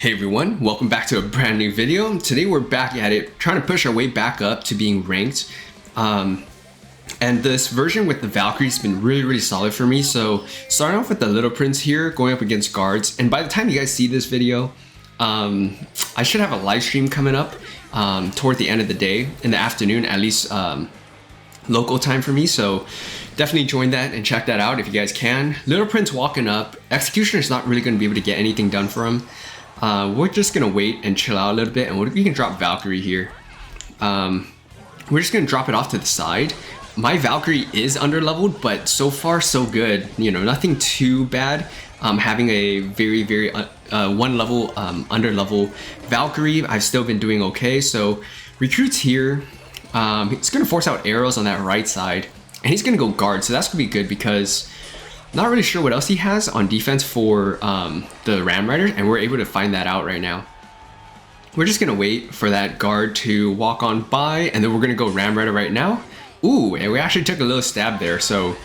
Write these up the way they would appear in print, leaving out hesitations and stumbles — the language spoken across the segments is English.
Hey everyone, welcome back to a brand new video. Today we're back at it, trying to push our way back up to being ranked. And this version with the Valkyrie has been really solid for me. So starting off with the Little Prince here, going up against guards. And by the time you guys see this video, I should have a live stream coming up toward the end of the day, in the afternoon, at least local time for me. So definitely join that and check that out if you guys can. Little Prince walking up. Executioner's not really going to be able to get anything done for him. We're just gonna wait and chill out a little bit, and we can drop Valkyrie here. We're just gonna drop it off to the side. My Valkyrie is underleveled, but so far so good. You know, nothing too bad. Having a very one level underlevel Valkyrie, I've still been doing okay. So recruits here. He's gonna force out arrows on that right side, and he's gonna go guard. So that's gonna be good because not really sure what else he has on defense for the Ram Rider, and we're able to find that out right now. We're just gonna wait for that guard to walk on by, and then we're gonna go Ram Rider right now. Ooh, and we actually took a little stab there. So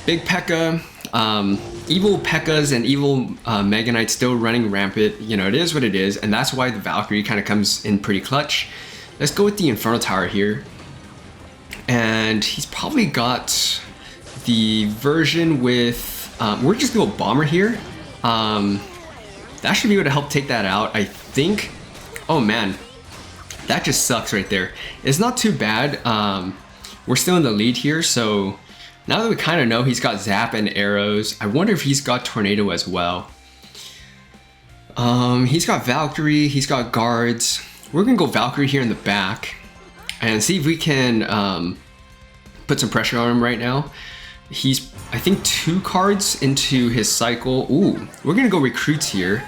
big P.E.K.K.A, evil P.E.K.K.As and evil Mega Knights still running rampant. You know, it is what it is, and that's why the Valkyrie kind of comes in pretty clutch. Let's go with the Inferno Tower here, and he's probably got the version with, we're just gonna go Bomber here. That should be able to help take that out, I think. Oh man, that just sucks right there. It's not too bad. We're still in the lead here, so now that we kind of know he's got Zap and arrows, I wonder if he's got Tornado as well. He's got Valkyrie, he's got guards. We're gonna go Valkyrie here in the back and see if we can put some pressure on him right now. He's, I think, 2 cards into his cycle. Ooh, we're gonna go recruits here.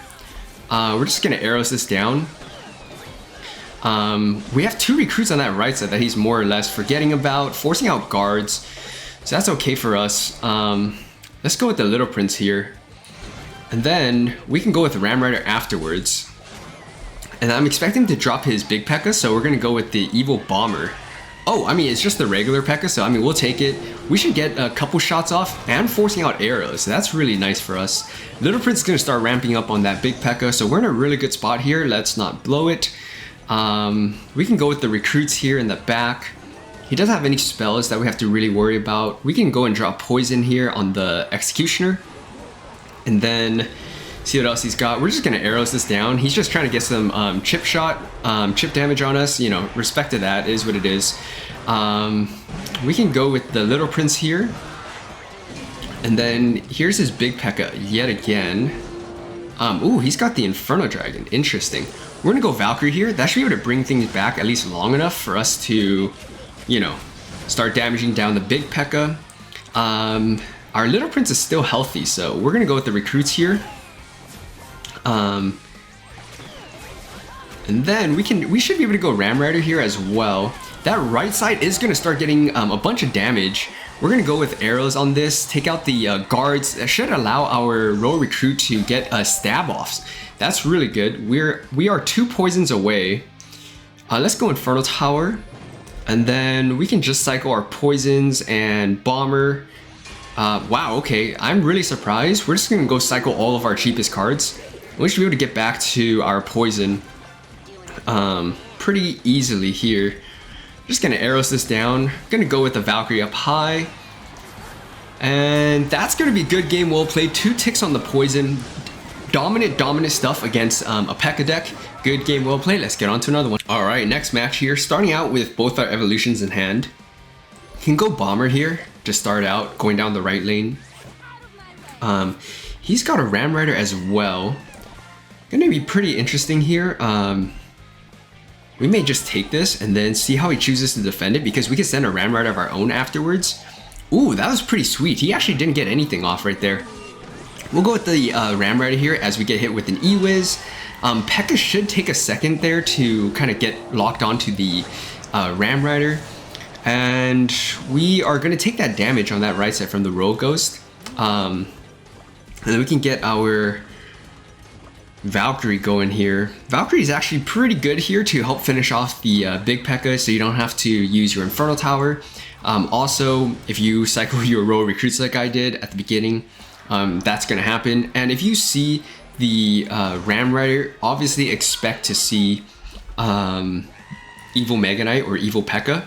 We're just gonna arrows this down. We have 2 recruits on that right side that he's more or less forgetting about, forcing out guards. So that's okay for us. Let's go with the Little Prince here. And then we can go with the Ram Rider afterwards. And I'm expecting to drop his big P.E.K.K.A, so we're gonna go with the evil Bomber. Oh, I mean, it's just the regular P.E.K.K.A, so I mean, we'll take it. We should get a couple shots off and forcing out arrows. So that's really nice for us. Little Prince is going to start ramping up on that big P.E.K.K.A, so we're in a really good spot here. Let's not blow it. We can go with the recruits here in the back. He doesn't have any spells that we have to really worry about. We can go and drop poison here on the Executioner. And then see what else he's got. We're just gonna arrows this down. He's just trying to get some chip damage on us. You know, respect to that, is what it is. We can go with the Little Prince here. And then here's his big P.E.K.K.A yet again. Ooh, he's got the Inferno Dragon. Interesting. We're gonna go Valkyrie here. That should be able to bring things back at least long enough for us to, you know, start damaging down the big P.E.K.K.A. Our Little Prince is still healthy, so we're gonna go with the recruits here. And then we should be able to go Ram Rider here as well. That right side is going to start getting a bunch of damage. We're going to go with arrows on this, take out the guards. That should allow our row recruit to get stab offs. That's really good. We are 2 poisons away. Let's go Inferno Tower, and then we can just cycle our poisons and Bomber. Wow, okay, I'm really surprised. We're just going to go cycle all of our cheapest cards. We should be able to get back to our poison pretty easily here. Just gonna arrows this down. Gonna go with the Valkyrie up high. And that's gonna be good game, well played. 2 ticks on the poison. Dominant stuff against a P.E.K.K.A deck. Good game, well played. Let's get on to another one. Alright, next match here. Starting out with both our evolutions in hand. Can go Bomber here to start out, going down the right lane. He's got a Ram Rider as well. Gonna be pretty interesting here. We may just take this and then see how he chooses to defend it, because we can send a Ram Rider of our own afterwards. Ooh, that was pretty sweet. He actually didn't get anything off right there. We'll go with the Ram Rider here as we get hit with an E-Wiz. P.E.K.K.A should take a second there to kind of get locked onto the Ram Rider. And we are going to take that damage on that right side from the Rogue Ghost. And then we can get our Valkyrie going here. Valkyrie is actually pretty good here to help finish off the big P.E.K.K.A, so you don't have to use your Inferno Tower. Also, if you cycle your row recruits like I did at the beginning, that's going to happen. And if you see the Ram Rider, obviously expect to see Evil Mega Knight or Evil P.E.K.K.A.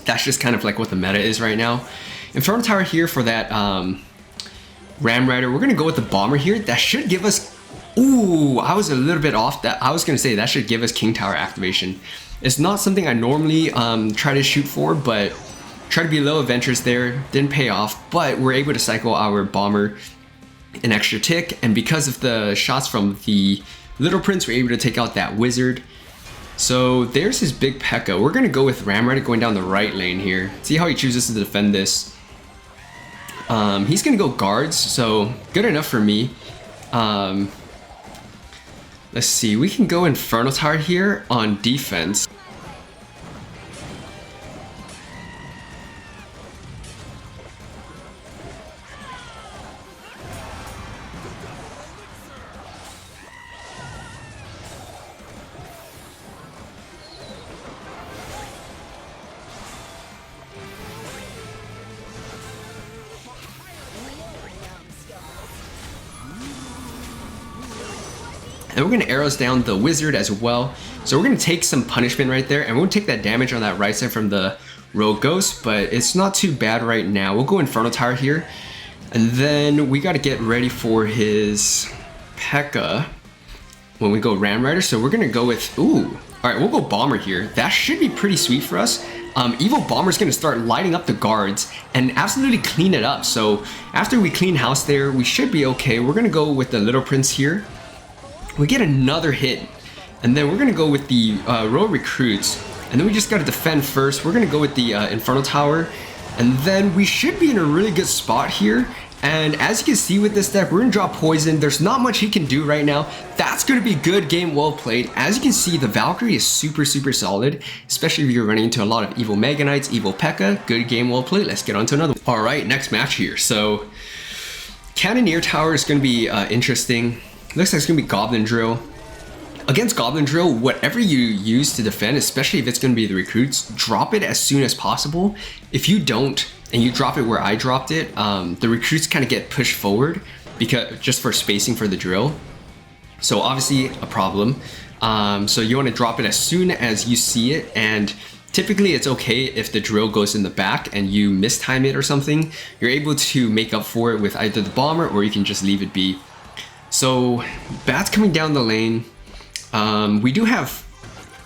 That's just kind of like what the meta is right now. Inferno Tower here for that Ram Rider. We're gonna go with the Bomber here. That should give us, ooh, I was a little bit off. That I was gonna say that should give us King Tower activation. It's not something I normally try to shoot for, but try to be low adventures there, didn't pay off, but we're able to cycle our Bomber an extra tick, and because of the shots from the Little Prince, we're able to take out that Wizard. So there's his big P.E.K.K.A. We're gonna go with Ram Rider going down the right lane here. See how he chooses to defend this. He's gonna go guards, so good enough for me. Let's see, we can go Inferno Tower here on defense. And we're gonna arrows down the Wizard as well. So we're gonna take some punishment right there, and we'll take that damage on that right side from the Rogue Ghost, but it's not too bad right now. We'll go Inferno Tower here, and then we gotta get ready for his P.E.K.K.A. when we go Ram Rider. So we're gonna go with, ooh, all right, we'll go Bomber here. That should be pretty sweet for us. Evil Bomber's gonna start lighting up the guards and absolutely clean it up. So after we clean house there, we should be okay. We're gonna go with the Little Prince here. We get another hit, and then we're gonna go with the Royal Recruits, and then we just gotta defend first. We're gonna go with the Inferno Tower, and then we should be in a really good spot here. And as you can see with this deck, we're gonna drop Poison. There's not much he can do right now. That's gonna be good game, well played. As you can see, the Valkyrie is super solid, especially if you're running into a lot of Evil Mega Knights, Evil P.E.K.K.A. Good game, well played. Let's get on to another one. All right, next match here. So Cannoneer Tower is gonna be interesting. Looks like it's gonna be Goblin Drill. Against Goblin Drill, whatever you use to defend, especially if it's gonna be the recruits, drop it as soon as possible. If you don't, and you drop it where I dropped it, the recruits kind of get pushed forward because just for spacing for the drill. So obviously a problem. So you wanna drop it as soon as you see it, and typically it's okay if the drill goes in the back and you mistime it or something. You're able to make up for it with either the Bomber, or you can just leave it be. So Bat's coming down the lane. We do have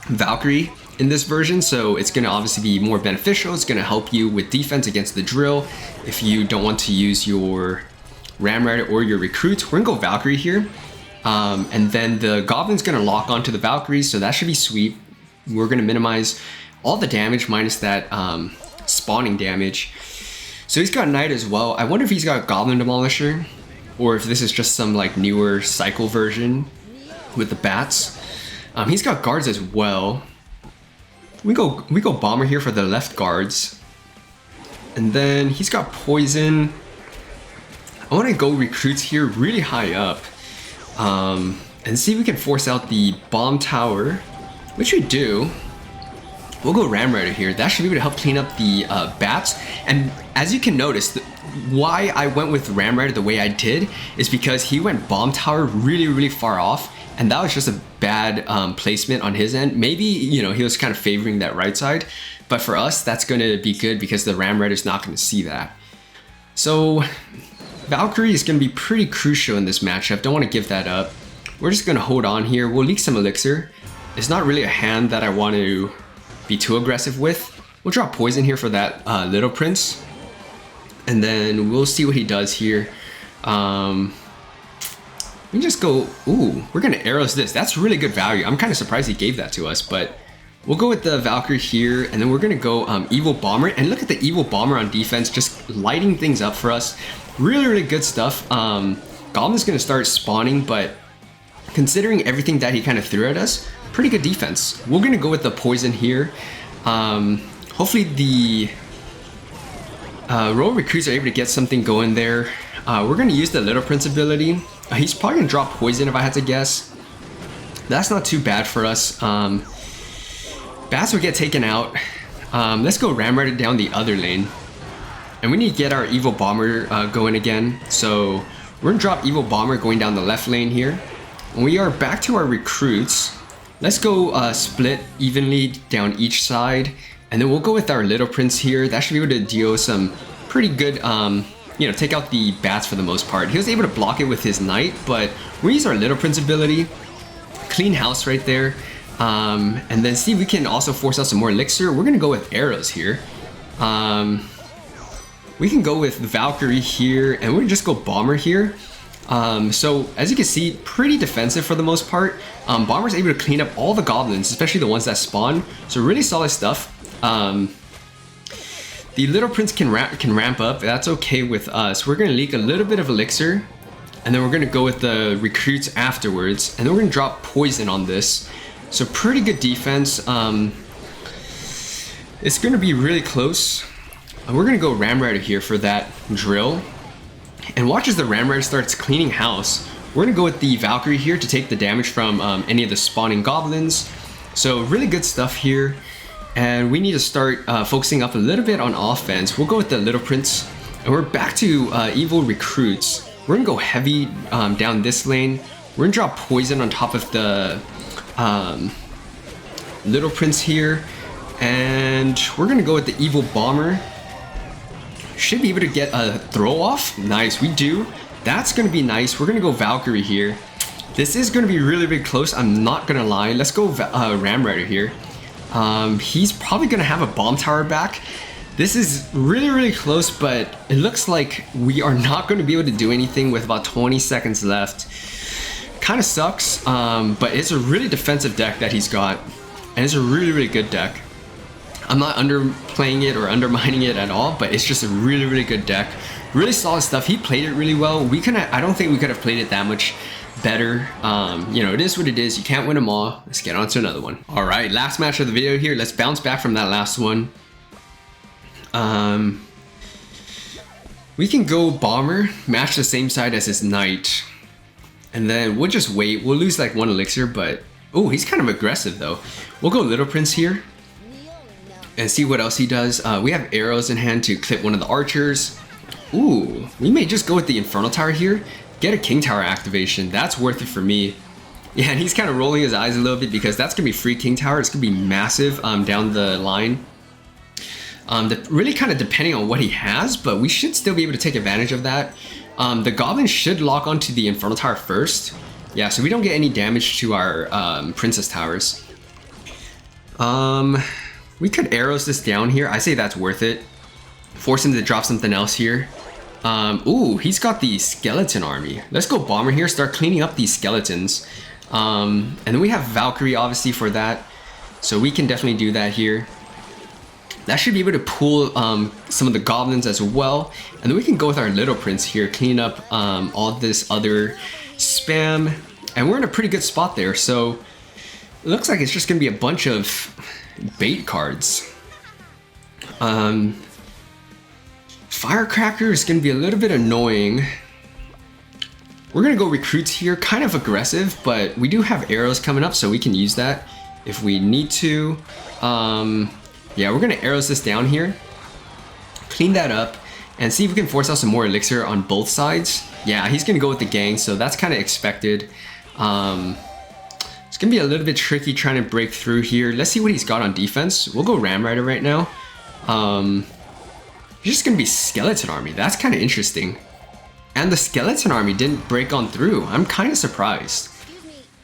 Valkyrie in this version, so it's going to obviously be more beneficial. It's going to help you with defense against the drill if you don't want to use your Ram Rider or your recruits. We're going to go Valkyrie here, and then the Goblin's going to lock onto the Valkyrie, so that should be sweet. We're going to minimize all the damage minus that spawning damage. So he's got Knight as well. I wonder if he's got Goblin Demolisher, or if this is just some like newer cycle version with the bats. He's got guards as well. We go Bomber here for the left guards, and then he's got Poison. I want to go recruits here really high up, and see if we can force out the bomb tower, which we do. We'll go Ram Rider here. That should be able to help clean up the bats. And as you can notice, why I went with Ram Rider the way I did is because he went bomb tower really far off, and that was just a bad placement on his end. Maybe, you know, he was kind of favoring that right side, but for us that's going to be good because the Ram Rider is not going to see that. So Valkyrie is going to be pretty crucial in this matchup. Don't want to give that up. We're just going to hold on here. We'll leak some elixir. It's not really a hand that I want to be too aggressive with. We'll drop Poison here for that Little Prince, and then we'll see what he does here. We just go, ooh, we're gonna arrows this. That's really good value. I'm kind of surprised he gave that to us, but we'll go with the Valkyrie here, and then we're gonna go Evil Bomber. And look at the Evil Bomber on defense, just lighting things up for us. Really good stuff. Goblin's gonna start spawning, but considering everything that he kind of threw at us, pretty good defense. We're gonna go with the Poison here. Hopefully the Royal Recruits are able to get something going there. We're gonna use the Little Prince ability. He's probably gonna drop Poison if I had to guess. That's not too bad for us. Bats will get taken out. Let's go Ram Rider down the other lane. And we need to get our Evil Bomber going again. So We're gonna drop Evil Bomber going down the left lane here. And we are back to our recruits. Let's go split evenly down each side. And then we'll go with our Little Prince here. That should be able to deal some pretty good, you know, take out the bats for the most part. He was able to block it with his Knight, but we use our Little Prince ability. Clean house right there. And then see if we can also force out some more elixir. We're gonna go with arrows here. We can go with Valkyrie here, and we're gonna just go Bomber here. So as you can see, pretty defensive for the most part. Bomber's able to clean up all the goblins, especially the ones that spawn. So really solid stuff. The Little Prince can ramp up. That's okay with us. We're gonna leak a little bit of elixir, and then we're gonna go with the recruits afterwards, and then we're gonna drop poison on this. So pretty good defense. It's gonna be really close. We're gonna go Ram Rider here for that drill. And watch as the Ram Rider starts cleaning house. We're gonna go with the Valkyrie here to take the damage from any of the spawning goblins. So really good stuff here. And we need to start focusing up a little bit on offense. We'll go with the Little Prince. And we're back to evil recruits. We're gonna go heavy down this lane. We're gonna drop poison on top of the Little Prince here. And we're gonna go with the Evil Bomber. Should be able to get a throw off. Nice, we do. That's gonna be nice. We're gonna go Valkyrie here. This is gonna be really, really close. I'm not gonna lie. Let's go Ram Rider here. He's probably gonna have a bomb tower back. This is really, really close, but it looks like we are not gonna be able to do anything with about 20 seconds left. Kind of sucks, but it's a really defensive deck that he's got, and it's a really, really good deck. I'm not underplaying it or undermining it at all, but it's just a really, really good deck. Really solid stuff. He played it really well. I don't think we could have played it that much better. You know, it is what it is. You can't win them all. Let's get on to another one. All right, last match of the video here. Let's bounce back from that last one. We can go Bomber, match the same side as his Knight, and then we'll just wait. We'll lose like 1 elixir, but oh, he's kind of aggressive though. We'll go Little Prince here and see what else he does. We have arrows in hand to clip one of the archers. Ooh, we may just go with the Infernal Tower here. Get a King Tower activation. That's worth it for me. Yeah, and he's kind of rolling his eyes a little bit because that's gonna be free King Tower. It's gonna be massive down the line. Really kind of depending on what he has, but we should still be able to take advantage of that. The Goblin should lock onto the Infernal Tower first. Yeah, so we don't get any damage to our Princess Towers. We could arrows this down here. I say that's worth it. Force him to drop something else here. Ooh, he's got the skeleton army. Let's go Bomber here, start cleaning up these skeletons. And then we have Valkyrie obviously for that. So we can definitely do that here. That should be able to pull some of the goblins as well. And then we can go with our Little Prince here, clean up all this other spam. And we're in a pretty good spot there. So it looks like it's just gonna be a bunch of bait cards. Firecracker is gonna be a little bit annoying. We're gonna go recruits here, kind of aggressive, but we do have arrows coming up, so we can use that if we need to. Yeah, we're gonna arrows this down here, clean that up, and see if we can force out some more elixir on both sides. Yeah, he's gonna go with the gang, so that's kind of expected. It's gonna be a little bit tricky trying to break through here. Let's see what he's got on defense. We'll go Ram Rider right now. He's just gonna be Skeleton Army. That's kind of interesting. And the Skeleton Army didn't break on through. I'm kind of surprised.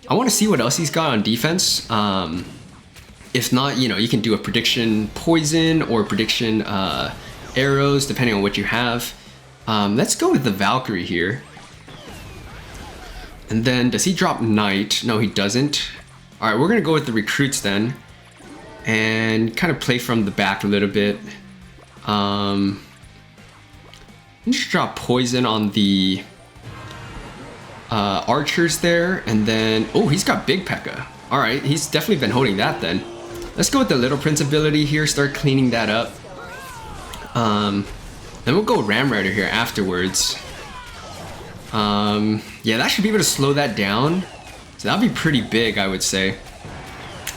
I want to see what else he's got on defense. If not, you know, you can do a prediction poison or prediction arrows, depending on what you have. Let's go with the Valkyrie here. And then, does he drop Knight? No, he doesn't. All right, we're gonna go with the recruits then, and kind of play from the back a little bit. Just drop poison on the archers there, and then oh, he's got Big P.E.K.K.A. All right, he's definitely been holding that then. Let's go with the Little Prince ability here, start cleaning that up. Then we'll go Ram Rider here afterwards. Yeah, that should be able to slow that down. So that'll be pretty big, I would say.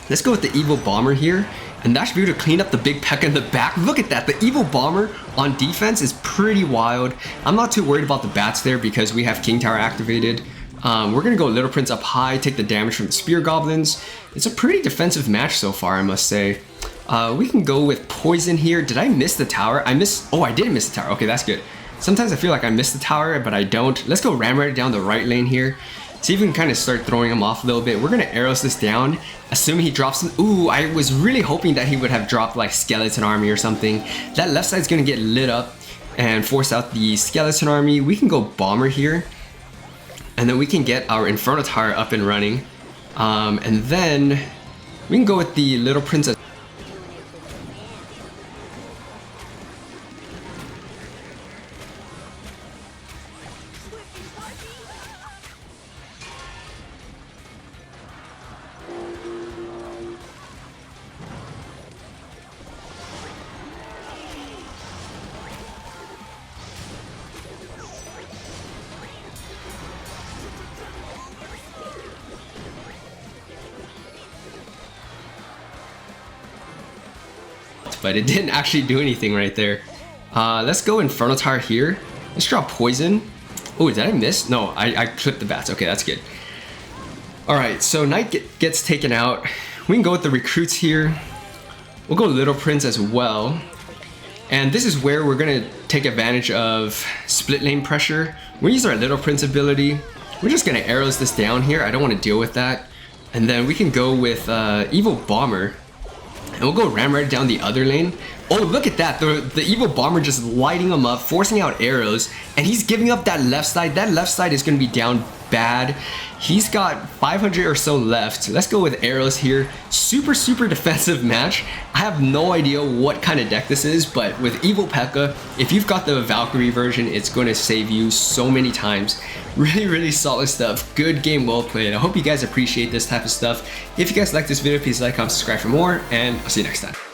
Let's go with the Evil Bomber here. And that should be able to clean up the big P.E.K.K.A in the back. Look at that. The evil bomber on defense is pretty wild. I'm not too worried about the bats there because we have King Tower activated. We're going to go Little Prince up high, take the damage from the Spear Goblins. It's a pretty defensive match so far, I must say. We can go with Poison here. Did I miss the tower? Oh, I didn't miss the tower. Okay, that's good. Sometimes I feel like I missed the tower, but I don't. Let's go Ram Rider down the right lane here. See if we can kind of start throwing him off a little bit. We're going to arrows this down, assuming he drops some. Ooh, I was really hoping that he would have dropped like Skeleton Army or something. That left side's going to get lit up and force out the Skeleton Army. We can go Bomber here. And then we can get our Inferno Tower up and running. And then we can go with the Little Princess. But it didn't actually do anything right there. Let's go Inferno Tower here. Let's drop Poison. Oh, did I miss? No, I clipped the bats. Okay, that's good. Alright, so Knight gets taken out. We can go with the recruits here. We'll go Little Prince as well. And this is where we're going to take advantage of split lane pressure. We use our Little Prince ability. We're just going to arrows this down here. I don't want to deal with that. And then we can go with Evil Bomber. And we'll go Ram Rider down the other lane. Oh, look at that. The Evil Bomber just lighting him up, forcing out arrows. And he's giving up that left side. That left side is going to be down bad. He's got 500 or so left. Let's go with arrows here. Super, super defensive match. I have no idea what kind of deck this is, but with Evil P.E.K.K.A, if you've got the Valkyrie version, it's going to save you so many times. Really, really solid stuff. Good game, well played. I hope you guys appreciate this type of stuff. If you guys like this video, please like, comment, subscribe for more, and I'll see you next time.